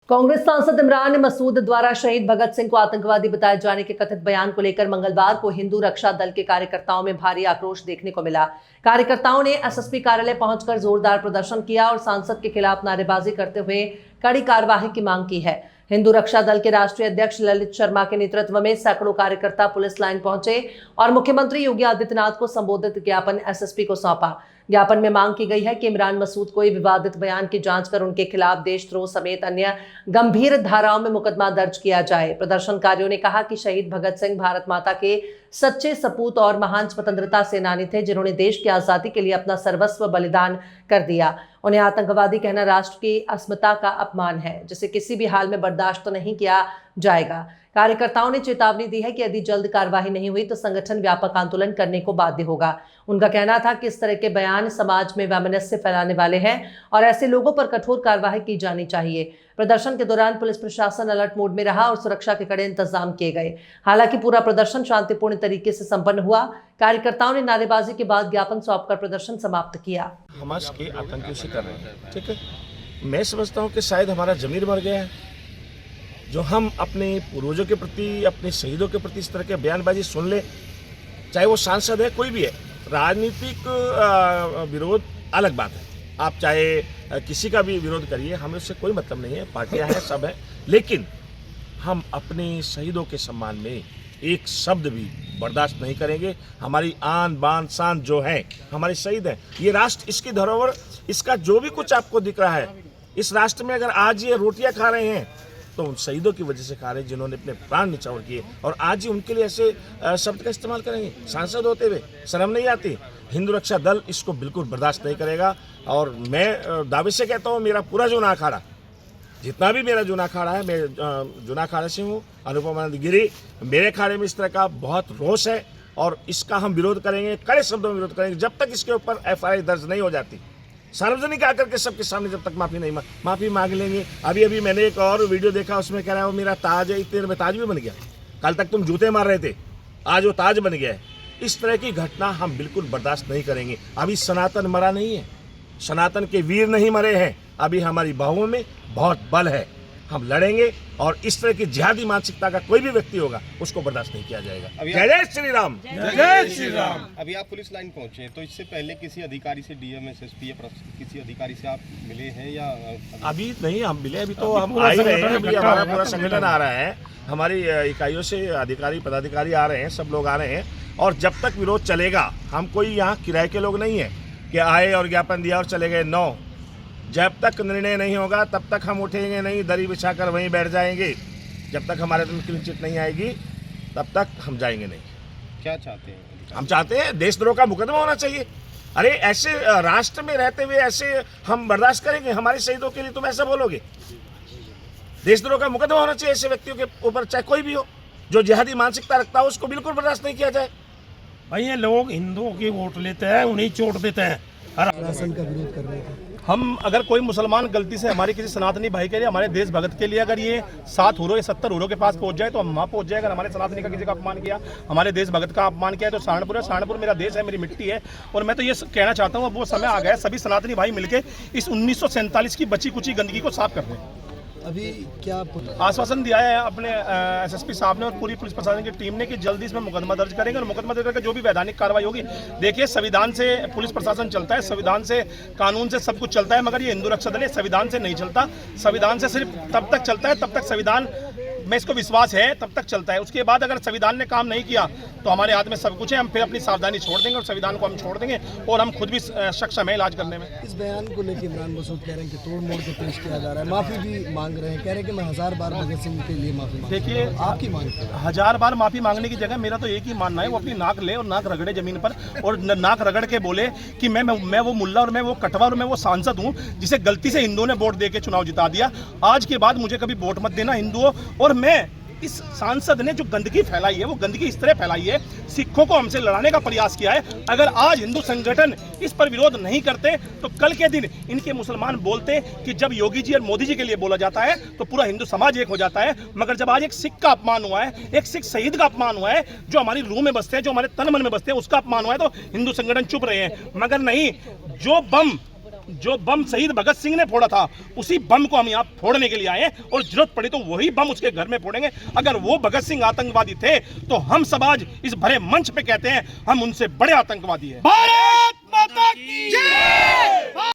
कांग्रेस सांसद इमरान मसूद द्वारा शहीद भगत सिंह को आतंकवादी बताए जाने के कथित बयान को लेकर मंगलवार को हिंदू रक्षा दल के कार्यकर्ताओं में भारी आक्रोश देखने को मिला। कार्यकर्ताओं ने एसएसपी कार्यालय पहुंचकर जोरदार प्रदर्शन किया और सांसद के खिलाफ नारेबाजी करते हुए कड़ी कार्यवाही की मांग की है। हिंदू रक्षा दल के राष्ट्रीय अध्यक्ष ललित शर्मा के नेतृत्व में सैकड़ों कार्यकर्ता पुलिस लाइन पहुंचे और मुख्यमंत्री योगी आदित्यनाथ को संबोधित ज्ञापन एसएसपी को सौंपा। ज्ञापन में मांग की गई है कि इमरान मसूद कोई विवादित बयान की जांच कर उनके खिलाफ देशद्रोह समेत अन्य गंभीर धाराओं में मुकदमा दर्ज किया जाए। प्रदर्शनकारियों ने कहा कि शहीद भगत सिंह भारत माता के सच्चे सपूत और महान स्वतंत्रता सेनानी थे, जिन्होंने देश की आजादी के लिए अपना सर्वस्व बलिदान कर दिया। उन्हें आतंकवादी कहना राष्ट्र की अस्मिता का अपमान है, जिसे किसी भी हाल में बर्दाश्त नहीं किया जाएगा। कार्यकर्ताओं ने चेतावनी दी है कि यदि जल्द कार्रवाई नहीं हुई तो संगठन व्यापक आंदोलन करने को बाध्य होगा। उनका कहना था कि इस तरह के बयान समाज में वैमनस्य फैलाने वाले हैं और ऐसे लोगों पर कठोर कार्रवाई की जानी चाहिए। प्रदर्शन के दौरान पुलिस प्रशासन अलर्ट मोड में रहा और सुरक्षा के कड़े इंतजाम किए गए। हालांकि पूरा प्रदर्शन शांतिपूर्ण तरीके से संपन्न हुआ। कार्यकर्ताओं ने नारेबाजी के बाद ज्ञापन सौंपकर प्रदर्शन समाप्त किया। हमास के आतंकियों से कर रहे हैं, ठीक है। मैं समझता हूँ कि शायद हमारा जमीर मर गया है, जो हम अपने पूर्वजों के प्रति, अपने शहीदों के प्रति इस तरह के बयानबाजी सुन ले, चाहे वो सांसद है, कोई भी है। राजनीतिक विरोध अलग बात है, आप चाहे किसी का भी विरोध करिए, हमें उससे कोई मतलब नहीं है, पार्टियां हैं, सब है। लेकिन हम अपने शहीदों के सम्मान में एक शब्द भी बर्दाश्त नहीं करेंगे। हमारी आन बान शान जो है, हमारे शहीद हैं, ये राष्ट्र, इसकी धरोहर, इसका जो भी कुछ आपको दिख रहा है, इस राष्ट्र में अगर आज ये रोटियां खा रहे हैं तो उन शहीदों की वजह से खा रहे हैं, जिन्होंने अपने प्राण निछावर किए, और आज ही उनके लिए ऐसे शब्द का इस्तेमाल करेंगे सांसद होते हुए। शर्म नहीं आती? हिंदू रक्षा दल इसको बिल्कुल बर्दाश्त नहीं करेगा। और मैं दावे से कहता हूँ, मेरा पूरा जूना अखाड़ा, जितना भी मेरा जूना अखाड़ा है, मैं जूना अखाड़े से हूँ, अनुपमानंद गिरी, मेरे अखाड़े में इस तरह का बहुत रोष है और इसका हम विरोध करेंगे, कड़े शब्दों में विरोध करेंगे, जब तक इसके ऊपर एफआईआर दर्ज नहीं हो जाती। सार्वजनिक आकर के सबके सामने जब तक माफी मांग लेंगे। अभी मैंने एक और वीडियो देखा, उसमें कह रहा है वो मेरा ताज है, इतने में ताज भी बन गया। कल तक तुम जूते मार रहे थे, आज वो ताज बन गया है। इस तरह की घटना हम बिल्कुल बर्दाश्त नहीं करेंगे। अभी सनातन मरा नहीं है, सनातन के वीर नहीं मरे हैं, अभी हमारी बाहुओं में बहुत बल है। हम लड़ेंगे और इस तरह की जिहादी मानसिकता का कोई भी व्यक्ति होगा, उसको बर्दाश्त नहीं किया जाएगा। जय जय श्री राम, जय श्री राम। अभी आप पुलिस लाइन पहुंचे, तो इससे पहले किसी अधिकारी से, डीएम, एसएसपी या किसी अधिकारी से आप मिले हैं या? अभी नहीं हम मिले, अभी तो हम आ ही रहे हैं। अभी हमारा पूरा संगठन आ रहा है, हमारी इकाइयों से अधिकारी पदाधिकारी आ रहे हैं, सब लोग आ रहे हैं। और जब तक विरोध चलेगा, हम कोई यहाँ किराए के लोग नहीं है कि आए और ज्ञापन दिया और चले गए। नो, जब तक निर्णय नहीं होगा तब तक हम उठेंगे नहीं, दरी बिछाकर वहीं बैठ जाएंगे। जब तक हमारे में क्लीन चिट नहीं आएगी तब तक हम जाएंगे नहीं। क्या चाहते हैं? हम चाहते हैं देशद्रोह का मुकदमा होना चाहिए। अरे ऐसे राष्ट्र में रहते हुए ऐसे हम बर्दाश्त करेंगे? हमारे शहीदों के लिए तुम ऐसा बोलोगे? देशद्रोह का मुकदमा होना चाहिए ऐसे व्यक्तियों के ऊपर, चाहे कोई भी हो, जो जिहादी मानसिकता रखता हो, उसको बिल्कुल बर्दाश्त नहीं किया जाए। भाई ये लोग हिंदुओं की वोट लेते हैं, उन्हें चोट देते हैं। शासन का विरोध कर रहे थे। हम अगर कोई मुसलमान गलती से हमारे किसी सनातनी भाई के लिए, हमारे देश भगत के लिए अगर ये 7 हुरों या 70 हुरों के पास पहुंच जाए तो हम वहाँ पहुंच जाए। अगर हमारे सनातनी का किसी का अपमान किया, हमारे देश भगत का अपमान किया, तो सहारनपुर है, सहारनपुर मेरा देश है, मेरी मिट्टी है। और मैं तो ये कहना चाहता हूँ, अब वो समय आ गया है, सभी सनातनी भाई मिलकर इस 1947 की बची कुची गंदगी को साफ कर दें। अभी क्या आश्वासन दिया है अपने एसएसपी साहब ने और पूरी पुलिस प्रशासन की टीम ने कि जल्दी इसमें मुकदमा दर्ज करेंगे और मुकदमा दर्ज करके जो भी वैधानिक कार्रवाई होगी। देखिए, संविधान से पुलिस प्रशासन चलता है, संविधान से, कानून से सब कुछ चलता है, मगर ये हिंदू रक्षा दल है, संविधान से नहीं चलता। संविधान से सिर्फ तब तक चलता है, तब तक संविधान में इसको विश्वास है, तब तक चलता है। उसके बाद अगर संविधान ने काम नहीं किया तो हमारे हाथ में सब कुछ है, हम फिर अपनी सावधानी छोड़ देंगे और संविधान को हम छोड़ देंगे और हम खुद भी सक्षम है इलाज करने में। इस बयान को लेकर इमरान मसूद कह रहे हैं कि तोड़ मोड़ के पेश किया जा रहा है, माफी भी मांग रहे हैं, कह रहे हैं कि मैं 1000 बार भगत सिंह के लिए माफी मांग। देखिए, आपकी मांग 1000 बार माफी मांगने की जगह मेरा तो एक ही मानना है, वो अपनी नाक ले और नाक रगड़े जमीन पर और नाक रगड़ के बोले कि मैं वो मुल्ला और मैं वो कटवा और मैं वो सांसद हूँ जिसे गलती से हिंदुओं ने वोट दे के चुनाव जिता दिया। आज के बाद मुझे कभी वोट मत देना हिंदुओं। और मैं इस सांसद ने जो गंदगी फैलाई है, वो गंदगी इस तरह फैलाई है, सिखों को हमसे लड़ाने का प्रयास किया है। अगर आज हिंदू संगठन इस पर विरोध नहीं करते तो कल के दिन इनके मुसलमान बोलते कि जब योगी जी और मोदी जी के लिए बोला जाता है तो पूरा हिंदू समाज एक हो जाता है। मगर जब आज एक सिख का अपमान हुआ है, एक सिख शहीद का अपमान हुआ है, जो हमारी रूह में बसते हैं, जो हमारे तन मन में बसते हैं, उसका अपमान हुआ है, तो हिंदू संगठन चुप रहे हैं। मगर नहीं, जो बम जो बम शहीद भगत सिंह ने फोड़ा था उसी बम को हम यहाँ फोड़ने के लिए आए हैं और जरूरत पड़ी तो वही बम उसके घर में फोड़ेंगे। अगर वो भगत सिंह आतंकवादी थे तो हम सब आज इस भरे मंच पे कहते हैं हम उनसे बड़े आतंकवादी हैं। भारत माता की जय।